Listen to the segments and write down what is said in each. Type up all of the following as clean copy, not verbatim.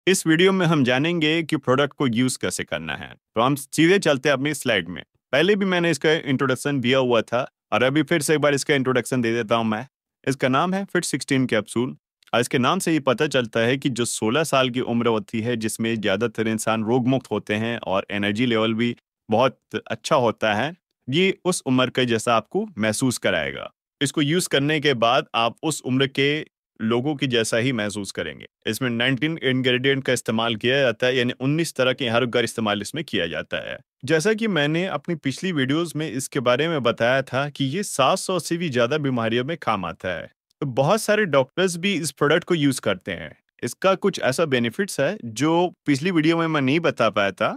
इस वीडियो में हम जानेंगे कि प्रोडक्ट को यूज कैसे करना है। तो हम सीधे चलते हैं अपनी स्लाइड में। पहले भी मैंने इसका इंट्रोडक्शन दिया हुआ था और अभी फिर से एक बार इसका इंट्रोडक्शन दे देता हूं मैं। इसका नाम है फिट 16 कैप्सूल। और इसके नाम से ही पता चलता है कि जो 16 साल की उम्र होती है जिसमें ज्यादातर इंसान रोग मुक्त होते हैं और एनर्जी लेवल भी बहुत अच्छा होता है, ये उस उम्र के जैसा आपको महसूस कराएगा। इसको यूज करने के बाद आप उस उम्र के लोगों की जैसा ही महसूस करेंगे। इसमें 19 इंग्रेडिएंट का इस्तेमाल किया जाता है, यानी 19 तरह के हर घर इस्तेमाल इसमें किया जाता है। जैसा कि मैंने अपनी पिछली वीडियोस में इसके बारे में बताया था कि ये 700 से भी ज्यादा बीमारियों में काम आता है। तो बहुत सारे डॉक्टर्स भी इस प्रोडक्ट को यूज करते हैं। इसका कुछ ऐसा बेनिफिट्स है जो पिछली वीडियो में मैं नहीं बता पाया था,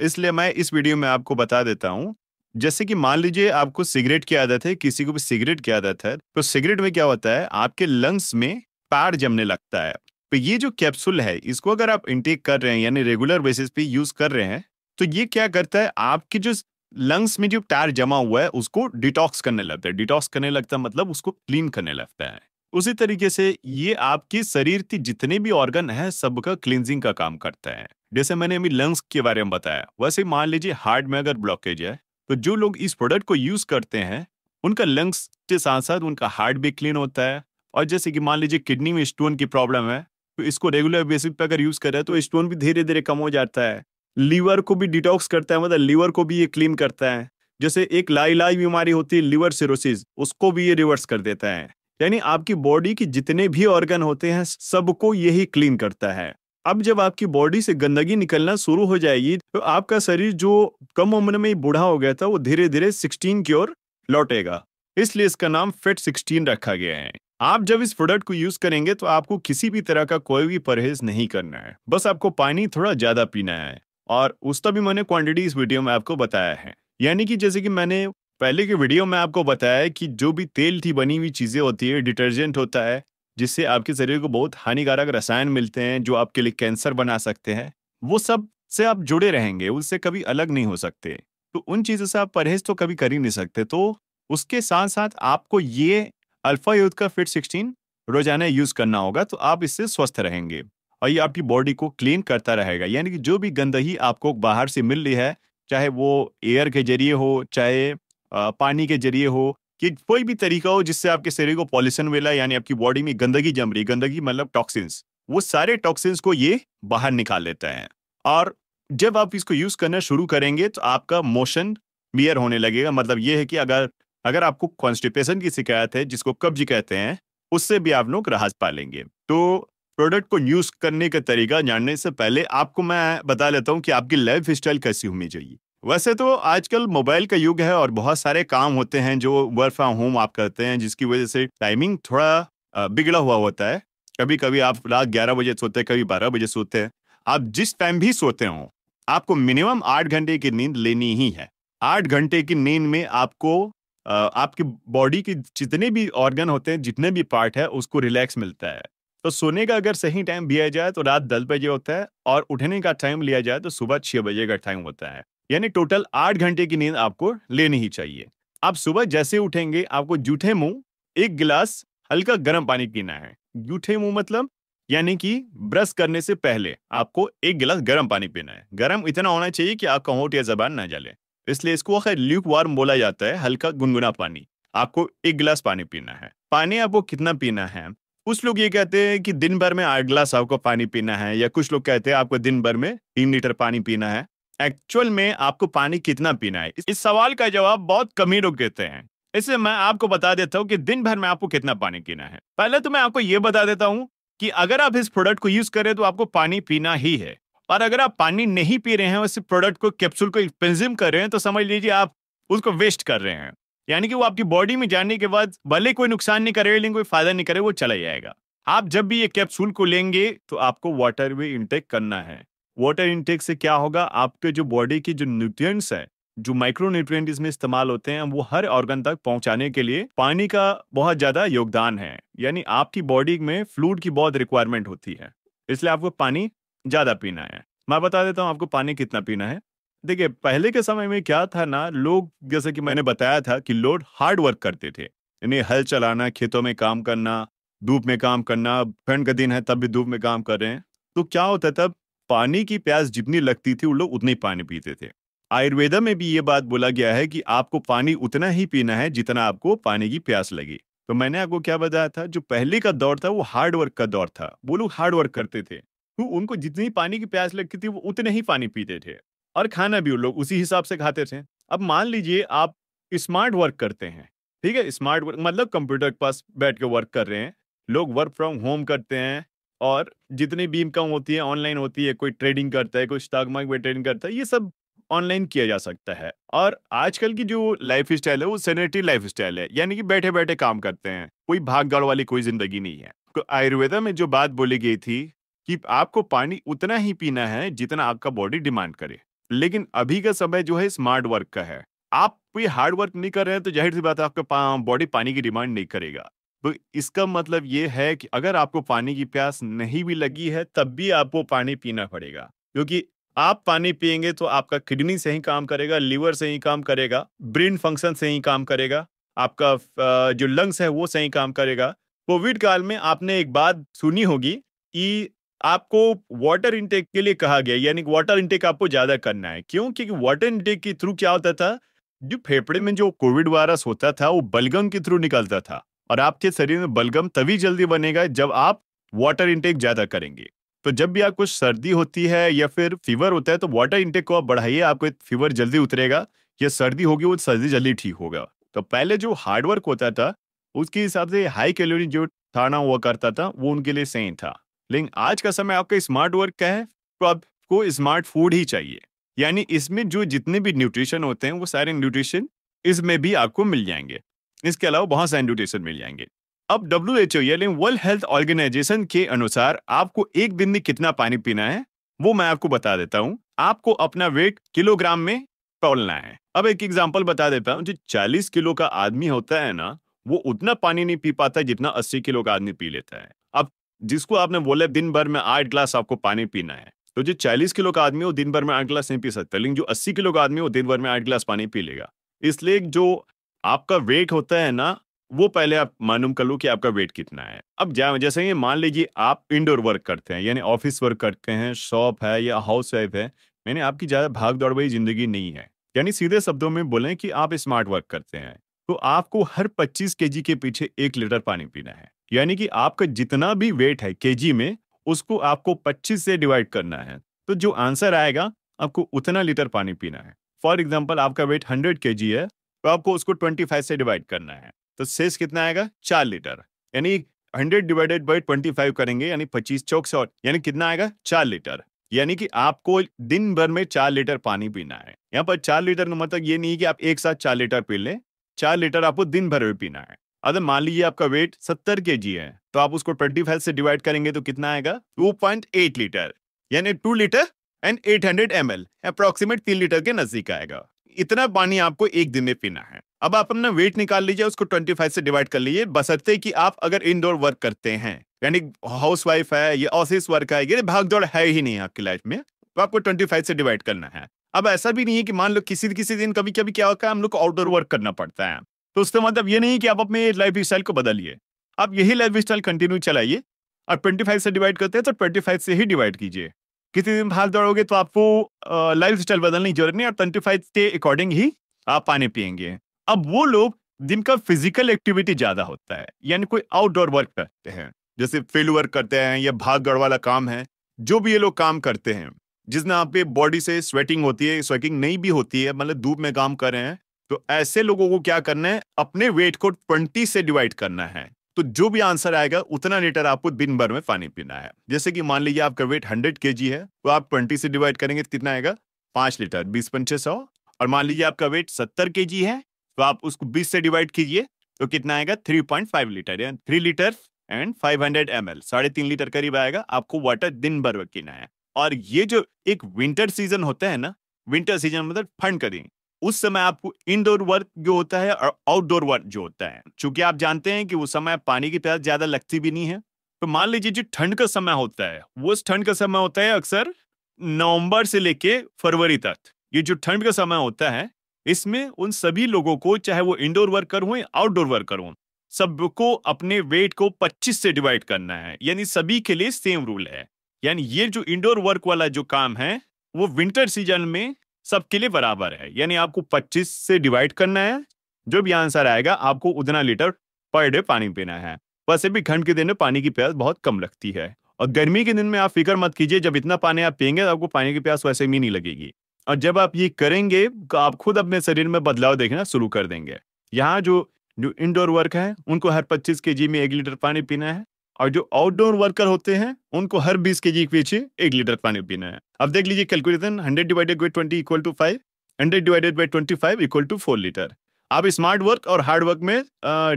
इसलिए मैं इस वीडियो में आपको बता देता हूँ। जैसे कि मान लीजिए आपको सिगरेट की आदत है, किसी को भी सिगरेट की आदत है, तो सिगरेट में क्या होता है, आपके लंग्स में पैर जमने लगता है। तो ये जो कैप्सूल है, इसको अगर आप इंटेक कर रहे हैं यानी रेगुलर बेसिस पे यूज कर रहे हैं, तो ये क्या करता है, आपके जो लंग्स में जो टायर जमा हुआ है उसको डिटॉक्स करने लगता है। डिटॉक्स करने लगता है मतलब उसको क्लीन करने लगता है। उसी तरीके से ये आपके शरीर के जितने भी ऑर्गन है सबका क्लींजिंग का काम करता है। जैसे मैंने अभी लंग्स के बारे में बताया, वैसे मान लीजिए हार्ट में अगर ब्लॉकेज है, तो जो लोग इस प्रोडक्ट को यूज करते हैं उनका लंग्स के साथ साथ उनका हार्ट भी क्लीन होता है। और जैसे कि मान लीजिए किडनी में स्टोन की प्रॉब्लम है, तो इसको रेगुलर बेसिस पे अगर यूज करें तो स्टोन भी धीरे धीरे कम हो जाता है। लीवर को भी डिटॉक्स करता है, मतलब लीवर को भी ये क्लीन करता है। जैसे एक लाइलाज बीमारी होती है लिवर सिरोसिस, उसको भी ये रिवर्स कर देता है। यानी आपकी बॉडी के जितने भी ऑर्गन होते हैं सबको यही क्लीन करता है। अब जब आपकी बॉडी से गंदगी निकलना शुरू हो जाएगी तो आपका शरीर जो कम उम्र में ही बूढ़ा हो गया था वो धीरे धीरे 16 की ओर लौटेगा। इसलिए इसका नाम फिट 16 रखा गया है। आप जब इस प्रोडक्ट को यूज करेंगे तो आपको किसी भी तरह का कोई भी परहेज नहीं करना है, बस आपको पानी थोड़ा ज्यादा पीना है। और उसका भी मैंने क्वांटिटी इस वीडियो में आपको बताया है। यानी कि जैसे कि मैंने पहले के वीडियो में आपको बताया है कि जो भी तेल की बनी हुई चीजें होती है, डिटर्जेंट होता है, जिससे आपके शरीर को बहुत हानिकारक रसायन मिलते हैं जो आपके लिए कैंसर बना सकते हैं, वो सब से आप जुड़े रहेंगे, उससे कभी अलग नहीं हो सकते। तो उन चीजों से आप परहेज तो कभी कर ही नहीं सकते। तो उसके साथ साथ आपको ये अल्फा यूथ का फिट 16 रोजाना यूज करना होगा, तो आप इससे स्वस्थ रहेंगे और ये आपकी बॉडी को क्लीन करता रहेगा। यानी कि जो भी गंदगी आपको बाहर से मिल रही है, चाहे वो एयर के जरिए हो, चाहे पानी के जरिए हो, कि कोई भी तरीका हो जिससे आपके शरीर को पॉल्यूशन मिला, यानी आपकी बॉडी में गंदगी जम रही, गंदगी मतलब टॉक्सिन्स, वो सारे टॉक्सिन्स को ये बाहर निकाल लेता है। और जब आप इसको यूज करना शुरू करेंगे तो आपका मोशन क्लियर होने लगेगा। मतलब ये है कि अगर अगर आपको कॉन्स्टिपेशन की शिकायत है, जिसको कब्ज कहते हैं, उससे भी आप लोग राहत पा लेंगे। तो प्रोडक्ट को यूज करने का तरीका जानने से पहले आपको मैं बता लेता हूँ कि आपकी लाइफ स्टाइल कैसी होनी चाहिए। वैसे तो आजकल मोबाइल का युग है और बहुत सारे काम होते हैं जो वर्क फ्रॉम होम आप करते हैं, जिसकी वजह से टाइमिंग थोड़ा बिगड़ा हुआ होता है। कभी कभी आप रात 11 बजे सोते हैं, कभी 12 बजे सोते हैं। आप जिस टाइम भी सोते हो, आपको मिनिमम 8 घंटे की नींद लेनी ही है। 8 घंटे की नींद में आपको आपकी बॉडी के जितने भी ऑर्गन होते हैं, जितने भी पार्ट है, उसको रिलैक्स मिलता है। तो सोने का अगर सही टाइम दिया जाए तो रात 10 बजे होता है, और उठने का टाइम लिया जाए तो सुबह 6 बजे का टाइम होता है। यानी टोटल 8 घंटे की नींद आपको लेनी ही चाहिए। आप सुबह जैसे उठेंगे आपको जूठे मुंह 1 गिलास हल्का गर्म पानी पीना है। जूठे मुंह मतलब यानी कि ब्रश करने से पहले आपको 1 गिलास गर्म पानी पीना है। गर्म इतना होना चाहिए कि आपका होंठ या जबान ना जले, इसलिए इसको खैर ल्यूक वार्म बोला जाता है, हल्का गुनगुना पानी। आपको 1 गिलास पानी पीना है। पानी आपको कितना पीना है, कुछ लोग ये कहते हैं कि दिन भर में 8 गिलास आपको पानी पीना है, या कुछ लोग कहते हैं आपको दिन भर में 3 लीटर पानी पीना है। एक्चुअल में आपको पानी कितना पीना है, इस सवाल का जवाब बहुत कम ही लोग देते हैं। इसलिए मैं आपको बता देता हूँ कि दिन भर में आपको कितना पानी पीना है। पहले तो मैं आपको ये बता देता हूँ कि अगर आप इस प्रोडक्ट को यूज करें तो आपको पानी पीना ही है। और अगर आप पानी नहीं पी रहे हैं और इस प्रोडक्ट को, कैप्सूल को कंज्यूम कर रहे हैं, तो समझ लीजिए आप उसको वेस्ट कर रहे हैं। यानी कि वो आपकी बॉडी में जाने के बाद भले कोई नुकसान नहीं करे, लेकिन कोई फायदा नहीं करे, वो चला जाएगा। आप जब भी ये कैप्सूल को लेंगे तो आपको वाटर भी इंटेक करना है। वाटर इंटेक से क्या होगा, आपके जो बॉडी की जो न्यूट्रिएंट्स है, जो माइक्रो न्यूट्रिएंट इसमें इस्तेमाल होते हैं, वो हर ऑर्गन तक पहुंचाने के लिए पानी का बहुत ज्यादा योगदान है। यानी आपकी बॉडी में फ्लूइड की बहुत रिक्वायरमेंट होती है, इसलिए आपको पानी ज्यादा पीना है। मैं बता देता हूँ आपको पानी कितना पीना है। देखिए, पहले के समय में क्या था ना, लोग जैसे कि मैंने बताया था कि लोग हार्ड वर्क करते थे, यानी हल चलाना, खेतों में काम करना, धूप में काम करना। ठंड का दिन है तब भी धूप में काम कर रहे हैं, तो क्या होता था, पानी की प्यास जितनी लगती थी वो लोग उतनी पानी पीते थे। आयुर्वेदा में भी ये बात बोला गया है कि आपको पानी उतना ही पीना है जितना आपको पानी की प्यास लगी। तो मैंने आपको क्या बताया था, जो पहले का दौर था वो हार्ड वर्क का दौर था, वो लोग हार्ड वर्क करते थे, तो उनको जितनी पानी की प्यास लगती थी वो उतने ही पानी पीते थे, और खाना भी वो लोग उसी हिसाब से खाते थे। अब मान लीजिए आप स्मार्ट वर्क करते हैं, ठीक है, स्मार्ट वर्क मतलब कंप्यूटर के पास बैठ के वर्क कर रहे हैं, लोग वर्क फ्रॉम होम करते हैं, और जितनी भी इनकम होती है ऑनलाइन होती है, कोई ट्रेडिंग करता है, कोई स्टॉक मार्केट में ट्रेडिंग करता है, ये सब ऑनलाइन किया जा सकता है। और आजकल की जो लाइफ स्टाइल है वो सेडेंटरी लाइफ स्टाइल है, यानी कि बैठे बैठे काम करते हैं, कोई भाग दौड़ वाली कोई जिंदगी नहीं है। तो आयुर्वेदा में जो बात बोली गई थी कि आपको पानी उतना ही पीना है जितना आपका बॉडी डिमांड करे। लेकिन अभी का समय जो है स्मार्ट वर्क का है, आप कोई हार्ड वर्क नहीं कर रहे हैं तो जाहिर सी बात है आपका बॉडी पानी की डिमांड नहीं करेगा। तो इसका मतलब ये है कि अगर आपको पानी की प्यास नहीं भी लगी है तब भी आपको पानी पीना पड़ेगा, क्योंकि आप पानी पिएंगे तो आपका किडनी सही काम करेगा, लीवर सही काम करेगा, ब्रेन फंक्शन सही काम करेगा, आपका जो लंग्स है वो सही काम करेगा। कोविड काल में आपने एक बात सुनी होगी कि आपको वाटर इनटेक के लिए कहा गया, यानी वाटर इनटेक आपको ज्यादा करना है। क्यों? क्योंकि वाटर इनटेक के थ्रू क्या होता था, जो फेफड़े में जो कोविड वायरस होता था वो बलगम के थ्रू निकलता था, और आपके शरीर में बलगम तभी जल्दी बनेगा जब आप वाटर इनटेक ज्यादा करेंगे। तो जब भी आपको सर्दी होती है या फिर फीवर होता है तो वाटर इनटेक को आप बढ़ाइए, आपको फीवर जल्दी उतरेगा, या सर्दी होगी वो सर्दी जल्दी ठीक होगा। तो पहले जो हार्ड वर्क होता था उसके हिसाब से हाई कैलोरी जो खाना हुआ करता था वो उनके लिए सही था। लेकिन आज का समय आपका स्मार्ट वर्क का है, तो आपको स्मार्ट फूड ही चाहिए, यानी इसमें जो जितने भी न्यूट्रिशन होते हैं वो सारे न्यूट्रिशन इसमें भी आपको मिल जाएंगे। इसके अलावा बहुत सारे न्यूट्रिशन मिल जाएंगे। अब WHO यानी वर्ल्ड हेल्थ ऑर्गेनाइजेशन के अनुसार आपको एक दिन में कितना पानी पीना है वो मैं आपको बता देता हूं। आपको अपना वेट किलोग्राम में तौलना है। अब एक एग्जांपल बता देता हूं, जो 40 किलो का आदमी होता है ना, वो उतना पानी नहीं पी पाता जितना 80 किलो का आदमी पी लेता है। अब जिसको आपने बोला दिन भर में 8 ग्लास आपको पानी पीना है, तो जो 40 किलो का आदमी है वो दिन भर में 8 ग्लास नहीं पी सकता, लेकिन जो 80 किलो का आदमी है वो दिन भर में 8 ग्लास पानी पी लेगा। इसलिए जो आपका वेट होता है ना, वो पहले आप मालूम कर लो कि आपका वेट कितना है। अब जैसे ये मान लीजिए आप इंडोर वर्क करते हैं, यानी ऑफिस वर्क करते हैं, शॉप है या हाउस वाइफ है, यानी आपकी ज्यादा भाग दौड़ वाली जिंदगी नहीं है, यानी सीधे शब्दों में बोलें कि आप स्मार्ट वर्क करते हैं, तो आपको हर 25 केजी के पीछे 1 लीटर पानी पीना है। यानी कि आपका जितना भी वेट है केजी में, उसको आपको 25 से डिवाइड करना है, तो जो आंसर आएगा आपको उतना लीटर पानी पीना है। फॉर एग्जाम्पल आपका वेट 100 केजी है, तो आपको उसको 25 से डिवाइड करना है, तो शेष कितना आएगा? 4 लीटर। यानी 100 डिवाइडेड बाई 25 करेंगे, यानी 25 चौक 100, यानी कितना आएगा? 4 लीटर। यानी कि आपको दिन भर में 4 लीटर पानी पीना है। यहाँ पर 4 लीटर का मतलब ये नहीं कि आप एक साथ 4 लीटर पी लें, 4 लीटर आपको दिन भर में पीना है। अगर मान लीजिए आपका वेट 70 केजी है, तो आप उसको 25 से डिवाइड करेंगे तो कितना आएगा? 2.8 लीटर, यानी 2 litre and 800 ml, approximate 3 litre के नजदीक आएगा। इतना पानी आपको एक दिन में पीना है। अब आप अपना वेट निकाल लीजिए, उसको 25 से डिवाइड कर लीजिए, बशर्ते कि आप अगर इंडोर वर्क करते हैं, यानी हाउस वाइफ है या ऑफिस वर्क है, ये भाग दौड़ है ही नहीं आपकी लाइफ में, तो आपको 25 से डिवाइड करना है। अब ऐसा भी नहीं है कि मान लो किसी किसी दिन कभी कभी क्या होता है, हम लोग को आउटडोर वर्क करना पड़ता है, तो उसका मतलब ये नहीं कि आप अपने लाइफ स्टाइल को बदलिए, आप यही लाइफ स्टाइल कंटिन्यू चलाइए। और 25 से डिवाइड करते हैं तो 25 से ही डिवाइड कीजिए। किसी दिन भाग दौड़ोगे तो आपको लाइफ स्टाइल बदलने की जरूरत नहीं, और 25 के अकॉर्डिंग ही आप पानी पियेंगे। अब वो लोग जिनका फिजिकल एक्टिविटी ज्यादा होता है, यानी कोई आउटडोर वर्क करते हैं, जैसे फील्ड वर्क करते हैं या भाग दौड़ वाला काम है, जो भी ये लोग काम करते हैं जिसमें आपके बॉडी से स्वेटिंग होती है, स्वेटिंग नहीं भी होती है, मतलब धूप में काम कर रहे हैं, तो ऐसे लोगों को क्या करना है? अपने वेट को 20 से डिवाइड करना है। तो जो भी आंसर आएगा उतना लीटर आपको दिन भर में पानी पीना है। जैसे कि मान लीजिए आपका वेट 100 केजी है, तो आप 20 से डिवाइड करेंगे तो कितना आएगा? 5 लीटर, 20 पंचे 100। और मान लीजिए आपका वेट 70 केजी है, तो आप उसको 20 से डिवाइड कीजिए तो कितना आएगा? 3.5 लीटर, यानी 3 लीटर एंड 500 ml, 3.5 लीटर करीब आएगा आपको वाटर दिन भर में पीना है। और ये जो एक विंटर सीजन होता है ना, विंटर सीजन मतलब ठंड का दिन, उस समय आपको इंडोर वर्क जो होता है और आउटडोर वर्क जो होता है, चूंकि आप जानते हैं कि उस समय पानी की प्यास ज्यादा लगती भी नहीं है, तो मान लीजिए जो ठंड का समय होता है वो ठंड का समय होता है अक्सर नवंबर से लेके फरवरी तक। ये जो ठंड का समय होता है, इसमें उन सभी लोगों को, चाहे वो इंडोर वर्कर हो या आउटडोर वर्कर हो, सबको अपने वेट को 25 से डिवाइड करना है, यानी सभी के लिए सेम रूल है। यानी ये जो इंडोर वर्क वाला जो काम है वो विंटर सीजन में सबके लिए बराबर है। यानी आपको 25 से डिवाइड करना है, जो भी आंसर आएगा आपको उतना लीटर पर डे पानी पीना है। वैसे भी ठंड के दिन में पानी की प्यास बहुत कम लगती है, और गर्मी के दिन में आप फिक्र मत कीजिए, जब इतना पानी आप पियेंगे तो आपको पानी की प्यास वैसे भी नहीं लगेगी। और जब आप ये करेंगे तो आप खुद अपने शरीर में बदलाव देखना शुरू कर देंगे। यहाँ जो जो इंडोर वर्क है उनको हर 25 केजी में 1 लीटर पानी पीना है, और जो आउटडोर वर्कर होते हैं उनको हर 20 केजी के पीछे 1 लीटर पानी पीना है। अब देख लीजिए calculation, 100 divided by 20 equal to 5, 100 divided by 25 equal to 4 litre. आप स्मार्ट वर्क और हार्ड वर्क में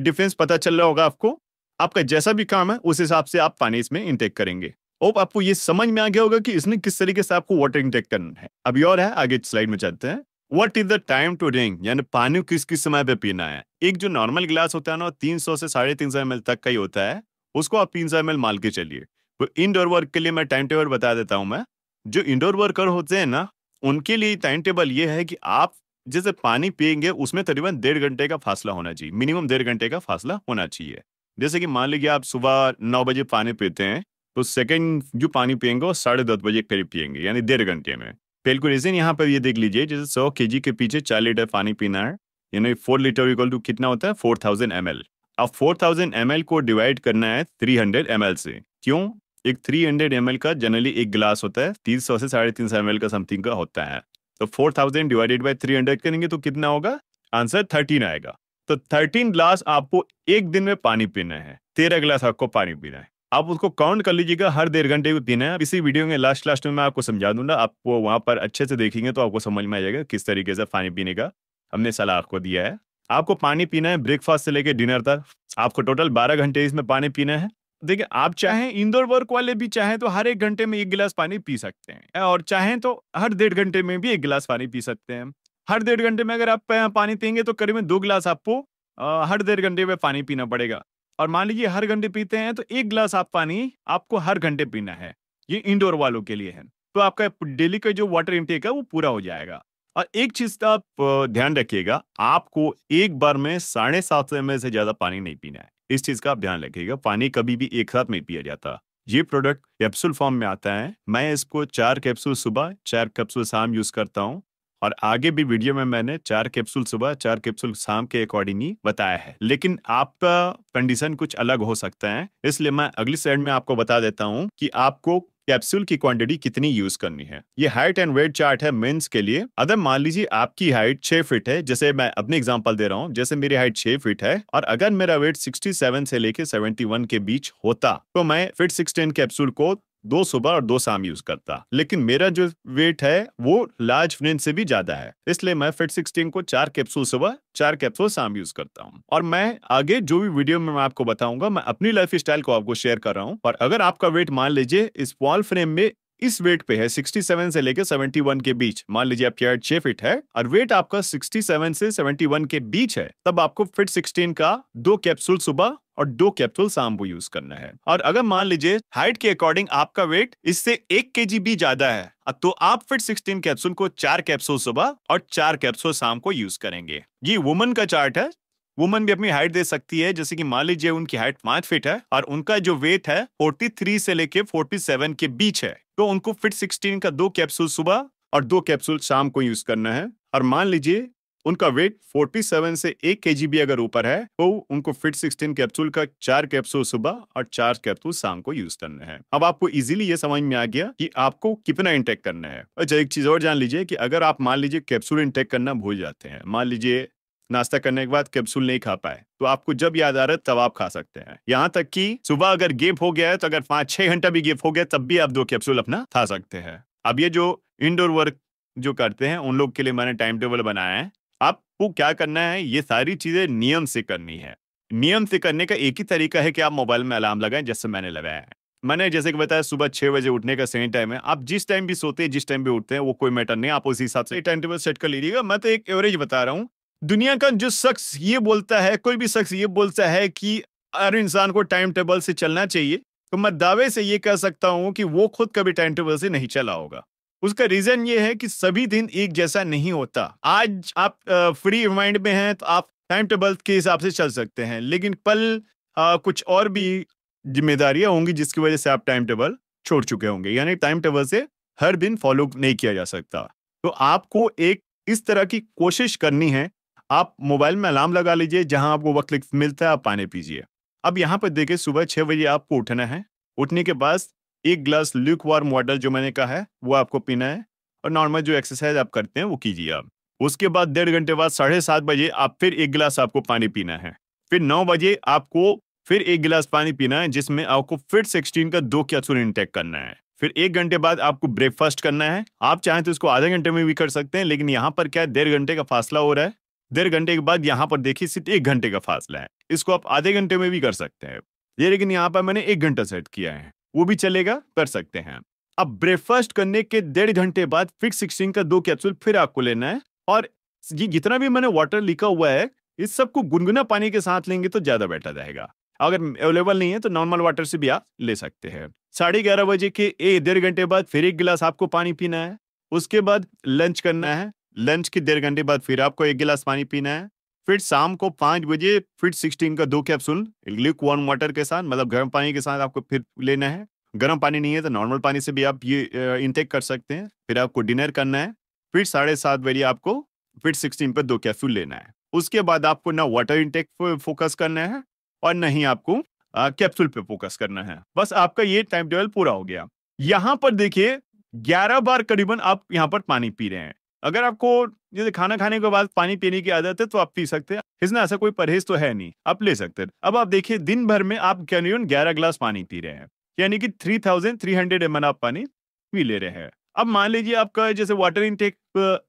डिफरेंस पता चल रहा होगा आपको। आपका जैसा भी काम है उस हिसाब से आप पानी इसमें इंटेक करेंगे। और आपको ये समझ में आ गया होगा कि इसमें किस तरीके से आपको वाटर इंटेक करना है। अभी और है, आगे स्लाइड में चलते हैं। What is the time to drink, यानी पानी किस किस समय पे पीना है। एक जो नॉर्मल गिलास होता है ना 300 से 350 ml तक का ही होता है, उसको आप 300 ml मान के चलिए। तो इंडोर वर्क के लिए मैं टाइम टेबल बता देता हूं। मैं जो इंडोर वर्कर होते हैं ना उनके लिए टाइम टेबल ये है कि आप जैसे पानी पियेंगे उसमें तकरीबन 1.5 घंटे का फासला होना चाहिए, मिनिमम 1.5 घंटे का फासला होना चाहिए। जैसे कि मान लीजिए आप सुबह 9 बजे पानी पीते हैं, तो सेकंड जो पानी पियेंगे वो 10:30 बजे करीब पियेंगे, यानी 1.5 घंटे में। कैलकुलेशन यहाँ पर ये देख लीजिए, जैसे 100 केजी के पीछे 4 लीटर पानी पीना है, यानी 4 लीटर इक्वल टू कितना होता है 4000 ml। अब 4000 ml को डिवाइड करना है 300 ml से। क्यों? एक 300 ml का जनरली एक गिलास होता है, 300 से 350 ml का समथिंग का होता है। तो 4000 डिवाइडेड बाय 300 करेंगे तो कितना होगा? आंसर 13 आएगा। तो 13 ग्लास आपको एक दिन में पानी पीना है, 13 ग्लास आपको पानी पीना है। आप उसको काउंट कर लीजिएगा, हर 1.5 घंटे में पीना है। इसी वीडियो में लास्ट में मैं आपको समझा दूंगा, आपको वहां पर अच्छे से देखेंगे तो आपको समझ में आ जाएगा किस तरीके से पानी पीने का हमने सलाह आपको दिया है। आपको पानी पीना है ब्रेकफास्ट से लेकर डिनर तक, आपको टोटल 12 घंटे इसमें पानी पीना है। देखिए, आप चाहें इंडोर वर्क वाले भी चाहें तो हर 1 घंटे में 1 गिलास पानी पी सकते हैं, और चाहें तो हर 1.5 घंटे में भी 1 गिलास पानी पी सकते हैं। हर 1.5 घंटे में अगर आप पानी पियेंगे तो करीबन 2 गिलास आपको हर 1.5 घंटे में पानी पीना पड़ेगा। और मान लीजिए हर घंटे पीते हैं तो 1 गिलास आप पानी आपको हर घंटे पीना है। ये इंडोर वालों के लिए है। तो आपका डेली का जो वाटर इंटेक है वो पूरा हो जाएगा। और एक चीज का आप ध्यान रखिएगा, आपको एक बार में 750 ml से ज्यादा पानी नहीं पीना है। इस चीज का आप ध्यान रखिएगा, पानी कभी भी एक साथ नहीं पिया जाता। ये प्रोडक्ट कैप्सूल फॉर्म में आता है। मैं इसको 4 कैप्सूल सुबह 4 कैप्सूल शाम यूज करता हूँ, और आगे भी वीडियो में मैंने 4 कैप्सूल सुबह 4 कैप्सूल शाम के अकॉर्डिंग ही बताया है। लेकिन आपका कंडीशन कुछ अलग हो सकता है, इसलिए मैं अगली स्लाइड में आपको बता देता हूं कि आपको कैप्सूल की क्वांटिटी कितनी यूज करनी है। ये हाइट एंड वेट चार्ट है मेंस के लिए। अगर मान लीजिए आपकी हाइट 6 फीट है, जैसे मैं अपनी एग्जांपल दे रहा हूं, जैसे मेरी हाइट 6 फीट है और अगर मेरा वेट 67 से लेके 71 के बीच होता तो मैं फिट 16 कैप्सूल को 2 सुबह और 2 शाम यूज करता। लेकिन मेरा जो वेट है वो लार्ज फ्रेंड से भी ज्यादा है, इसलिए मैं फिट 16 को 4 कैप्सूल सुबह 4 कैप्सूल शाम यूज करता हूँ। और मैं आगे जो भी वीडियो में मैं आपको बताऊंगा, मैं अपनी लाइफ स्टाइल को आपको शेयर कर रहा हूँ। और अगर आपका वेट मान लीजिए स्मॉल फ्रेम में इस वेट पे है 67 से लेकर 71 के बीच, मान लीजिए आपकी हाइट 6 फीट है और वेट आपका 67 से 71 के बीच है, तब आपको फिट 16 का 2 कैप्सूल सुबह और 2 कैप्सूल शाम को यूज करना है। और अगर मान लीजिए हाइट के अकॉर्डिंग आपका वेट इससे 1 केजी भी ज्यादा है, तो आप फिट 16 कैप्सूल को 4 कैप्सूल सुबह और 4 कैप्सूल शाम को यूज करेंगे। ये वुमन का चार्ट है। वुमन भी अपनी हाइट दे सकती है, जैसे कि मान लीजिए उनकी हाइट 5 फीट है और उनका जो वेट है 43 से लेके 47 के बीच है, तो उनको फिट 16 का 2 कैप्सूल सुबह और 2 कैप्सूल शाम को यूज करना है। और मान लीजिए उनका वेट 47 से 1 केजी भी अगर ऊपर है तो उनको फिट 16 कैप्सूल का 4 कैप्सूल सुबह और 4 कैप्सूल शाम को यूज करना है। अब आपको इजीली ये समझ में आ गया कि आपको कितना इंटेक करना है। अच्छा, एक चीज और जान लीजिए कि अगर आप मान लीजिए कैप्सूल इंटेक करना भूल जाते हैं, मान लीजिए नाश्ता करने के बाद कैप्सूल नहीं खा पाए, तो आपको जब याद आ रहा है तब आप खा सकते हैं। यहाँ तक कि सुबह अगर गैप हो गया है तो अगर 5-6 घंटा भी गैप हो गया तब भी आप 2 कैप्सूल अपना खा सकते हैं। अब ये जो इंडोर वर्क जो करते हैं उन लोग के लिए मैंने टाइम टेबल बनाया है। आपको क्या करना है, ये सारी चीजें नियम से करनी है। नियम से करने का एक ही तरीका है कि आप मोबाइल में अलार्म लगाएं, जैसे मैंने लगाया है। मैंने जैसे कि बताया सुबह 6 बजे उठने का सही टाइम है। आप जिस टाइम भी सोते हैं, जिस टाइम भी उठते हैं, वो कोई मैटर नहीं, आप उसी हिसाब से टाइम टेबल सेट कर लीजिएगा। मैं तो एक एवरेज बता रहा हूँ। दुनिया का जो शख्स ये बोलता है, कोई भी शख्स ये बोलता है कि हर इंसान को टाइम टेबल से चलना चाहिए, तो मैं दावे से ये कह सकता हूँ कि वो खुद कभी टाइम टेबल से नहीं चला होगा। उसका रीजन ये है कि सभी दिन एक जैसा नहीं होता। आज आप फ्री माइंड में हैं तो आप टाइम टेबल के हिसाब से चल सकते हैं, लेकिन कल कुछ और भी जिम्मेदारियां होंगी जिसकी वजह से आप टाइम टेबल छोड़ चुके होंगे, यानी टाइम टेबल से हर दिन फॉलो नहीं किया जा सकता। तो आपको एक इस तरह की कोशिश करनी है। आप मोबाइल में अलार्म लगा लीजिए, जहां आपको वक्त मिलता है आप पानी पीजिए। अब यहाँ पर देखिए सुबह 6 बजे आपको उठना है। उठने के बाद 1 गिलास ल्यूक वार्म वाटर जो मैंने कहा है वो आपको पीना है, और नॉर्मल जो एक्सरसाइज आप करते हैं वो कीजिए आप। उसके बाद 1.5 घंटे बाद 7:30 बजे आप फिर 1 गिलास आपको पानी पीना है। फिर 9 बजे आपको फिर 1 गिलास पानी पीना है, जिसमें आपको फिर 16 का 2 कैप्सूल इंटेक करना है। फिर 1 घंटे बाद आपको ब्रेकफास्ट करना है। आप चाहें तो इसको आधे घंटे में भी कर सकते हैं, लेकिन यहाँ पर क्या है 1.5 घंटे का फासला हो रहा है। 1.5 घंटे के बाद यहाँ पर देखिए सिर्फ 1 घंटे का फासला है। इसको आप आधे घंटे में भी कर सकते हैं, ये लेकिन यहाँ पर मैंने 1 घंटा सेट किया है, वो भी चलेगा, कर सकते हैं। अब ब्रेकफास्ट करने के 1.5 घंटे बाद फिर 16 का 2 कैप्सूल फिर आपको लेना है, और ये जितना भी मैंने वाटर लिखा हुआ है इस सबको गुनगुना पानी के साथ लेंगे तो ज्यादा बेटर रहेगा। अगर अवेलेबल नहीं है तो नॉर्मल वाटर से भी आप ले सकते हैं। 11:30 बजे के 1.5 घंटे बाद फिर 1 गिलास आपको पानी पीना है। उसके बाद लंच करना है। लंच के 1.5 घंटे बाद फिर आपको 1 गिलास पानी पीना है। फिर शाम को 5 बजे फिर 16 का 2 कैप्सूल ल्यूक वार्म वाटर के साथ, मतलब गर्म पानी के साथ आपको फिर लेना है। गर्म पानी नहीं है तो नॉर्मल पानी से भी आप ये इंटेक कर सकते हैं। फिर आपको डिनर करना है। फिर 7:30 बजे आपको फिर 16 पर 2 कैप्सूल लेना है। उसके बाद आपको ना वाटर इंटेक पर फोकस करना है और नहीं आपको कैप्सूल पे फोकस करना है। बस आपका ये टाइम टेबल पूरा हो गया। यहां पर देखिए 11 बार करीबन आप यहां पर पानी पी रहे हैं। अगर आपको जैसे खाना खाने के बाद पानी पीने की आदत है तो आप पी सकते हैं, इसमें ऐसा कोई परहेज तो है नहीं, आप ले सकते हैं। अब आप देखिए दिन भर में आप करीबन 11 गिलास पानी पी रहे हैं, यानी कि 3300 ml आप पानी पी ले रहे हैं। अब मान लीजिए आपका जैसे वाटर इंटेक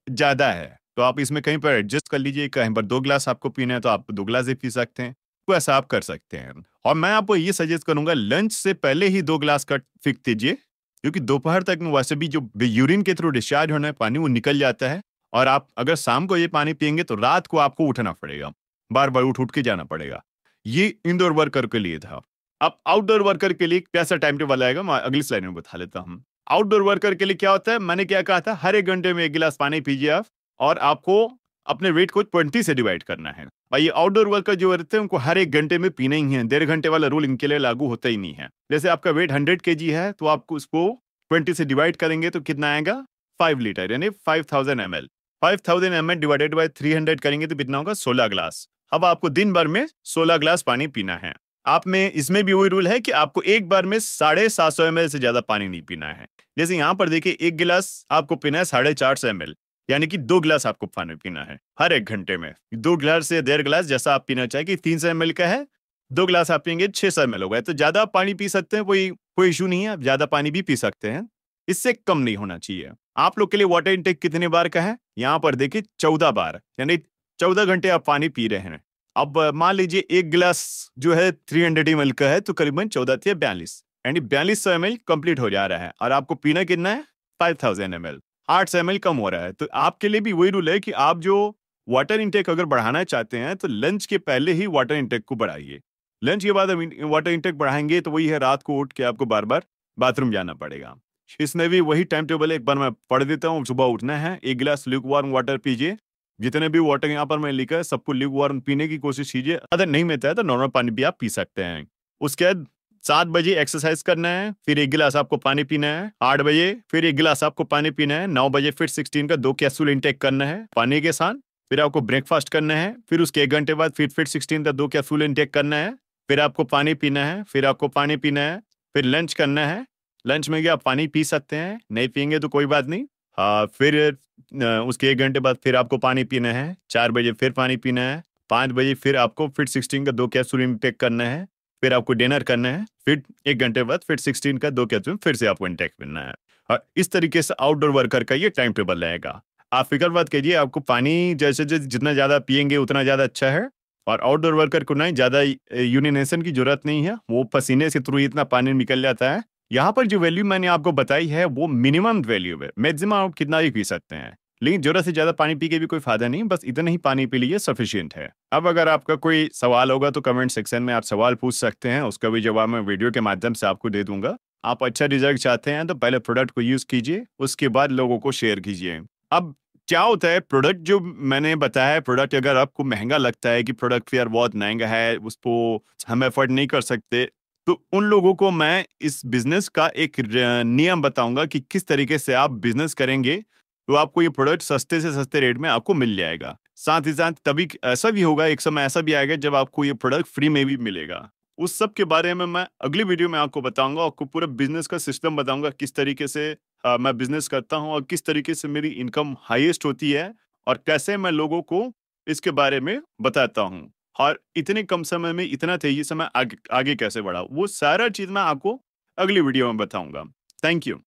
ज्यादा है तो आप इसमें कहीं पर एडजस्ट कर लीजिए, कहीं पर 2 गिलास आपको पीना है तो आप 2 गिलास ही पी सकते हैं, तो ऐसा आप कर सकते हैं। और मैं आपको ये सजेस्ट करूंगा लंच से पहले ही 2 गिलास का फिक्स कीजिए, क्योंकि दोपहर तक में वैसे भी जो यूरिन के थ्रू डिस्चार्ज होना है पानी वो निकल जाता है, और आप अगर शाम को ये पानी पियेंगे तो रात को आपको उठना पड़ेगा, बार बार उठ उठ के जाना पड़ेगा। ये इंडोर वर्कर के लिए था। अब आउटडोर वर्कर के लिए कैसा टाइम टेबल आएगा मैं अगली स्लाइड में बता लेता हूँ। आउटडोर वर्कर के लिए क्या होता है, मैंने क्या कहा था, हर 1 घंटे में 1 गिलास पानी पीजिए आप, और आपको अपने वेट को 20 से डिवाइड करना है। भाई आउटडोर वर्कर जो रहते हैं उनको हर 1 घंटे में पीना ही है, 1.5 घंटे वाला रूल इनके लिए लागू होता ही नहीं है। जैसे आपका वेट 100 kg है तो आपको उसको 20 से डिवाइड करेंगे तो कितना आएगा, 5 लीटर, यानी 5000 ml। 5000 ml डिवाइडेड बाय 300 करेंगे तो कितना होगा, 16 गिलास। अब आपको दिन भर में 16 गिलास पानी पीना है। आप में इसमें भी वही रूल है कि आपको एक बार में 750 ml से ज्यादा पानी नहीं पीना है। जैसे यहाँ पर देखिए 1 गिलास आपको पीना है 450 ml, यानी कि 2 गिलास आपको पानी पीना है हर 1 घंटे में। 2 गिलास से 1.5 गिलास जैसा आप पीना चाहिए, कि 300 ml का है, 2 गिलास आप पियेंगे 600 ml हो गए। तो ज्यादा आप पानी पी सकते हैं, कोई इशू नहीं है, आप ज्यादा पानी भी पी सकते हैं, इससे कम नहीं होना चाहिए। आप लोग के लिए वाटर इंटेक कितने बार का है, यहाँ पर देखिए 14 बार, यानी 14 घंटे आप पानी पी रहे हैं। अब मान लीजिए 1 गिलास जो है 300 ml का है तो करीबन 14 से 42, यानी 4200 ml कंप्लीट हो जा रहा है, और आपको पीना कितना है 5000 ml, 800 ml कम हो रहा है। तो आपके लिए भी वही रूल है कि आप जो वाटर इंटेक अगर बढ़ाना चाहते हैं तो लंच के पहले ही वाटर इंटेक को बढ़ाइए। लंच के बाद वाटर इंटेक बढ़ाएंगे तो वही है, रात को उठ के आपको बार बार बाथरूम जाना पड़ेगा। इसमें भी वही टाइम टेबल है, एक बार मैं पढ़ देता हूँ। सुबह उठना है, 1 गिलास ल्यूकवार्म वाटर पीजिए। जितने भी वाटर यहाँ पर मैं लिखा है सबको ल्यूकवार्म पीने की कोशिश कीजिए, अगर नहीं मिलता है तो नॉर्मल पानी भी आप पी सकते हैं। उसके बाद 7 बजे एक्सरसाइज करना है, फिर 1 गिलास आपको पानी पीना है। 8 बजे फिर 1 गिलास आपको पानी पीना है। 9 बजे फिर 16 का 2 कैप्सूल इंटेक करना है पानी के साथ। फिर आपको ब्रेकफास्ट करना है, फिर उसके 1 घंटे बाद फिर 16 का 2 कैप्सूल इंटेक करना है। फिर आपको पानी पीना है, फिर आपको पानी पीना है, फिर लंच करना है। लंच में क्या आप पानी पी सकते हैं, नहीं पियेंगे तो कोई बात नहीं। फिर उसके 1 घंटे बाद फिर आपको पानी पीना है। 4 बजे फिर पानी पीना है। 5 बजे फिर आपको फिर 16 का 2 कैप्सूल इंटेक करना है। फिर आपको डिनर करना है। फिर 1 घंटे बाद फिर 16 का 2 कैप्सूल फिर से आपको इंटेक करना है। और इस तरीके से आउटडोर वर्कर का ये टाइम टेबल रहेगा। आप फिक्र मत कीजिए, आपको पानी जैसे जितना ज़्यादा पियेंगे उतना ज़्यादा अच्छा है। और आउटडोर वर्कर को ना ज़्यादा यूरिनेशन की जरूरत नहीं है, वो पसीने से थ्रू इतना पानी निकल जाता है। यहाँ पर जो वैल्यू मैंने आपको बताई है वो मिनिमम वैल्यू है, मैक्सिमम आप कितना ही पी सकते हैं, लेकिन जरूरत से ज्यादा पानी पी के भी कोई फायदा नहीं, बस इतना ही पानी पी लीजिए, सफिशिएंट है। अब अगर आपका कोई सवाल होगा तो कमेंट सेक्शन में आप सवाल पूछ सकते हैं, उसका भी जवाब मैं वीडियो के माध्यम से आपको दे दूंगा। आप अच्छा रिजल्ट चाहते हैं तो पहले प्रोडक्ट को यूज कीजिए, उसके बाद लोगों को शेयर कीजिए। अब क्या होता है, प्रोडक्ट जो मैंने बताया है, प्रोडक्ट अगर आपको महंगा लगता है कि प्रोडक्ट यार बहुत महंगा है, उसको हम एफोर्ड नहीं कर सकते, तो उन लोगों को मैं इस बिजनेस का एक नियम बताऊंगा कि किस तरीके से आप बिजनेस करेंगे तो आपको ये प्रोडक्ट सस्ते से सस्ते रेट में आपको मिल जाएगा। साथ ही साथ तभी ऐसा भी होगा, एक समय ऐसा भी आएगा जब आपको ये प्रोडक्ट फ्री में भी मिलेगा। उस सब के बारे में मैं अगली वीडियो में आपको बताऊंगा, आपको पूरा बिजनेस का सिस्टम बताऊंगा, किस तरीके से मैं बिजनेस करता हूं और किस तरीके से मेरी इनकम हाईएस्ट होती है और कैसे मैं लोगों को इसके बारे में बताता हूं और इतने कम समय में इतना तेजी से मैं आगे आगे कैसे बढ़ा, वो सारा चीज मैं आपको अगली वीडियो में बताऊंगा। Thank you.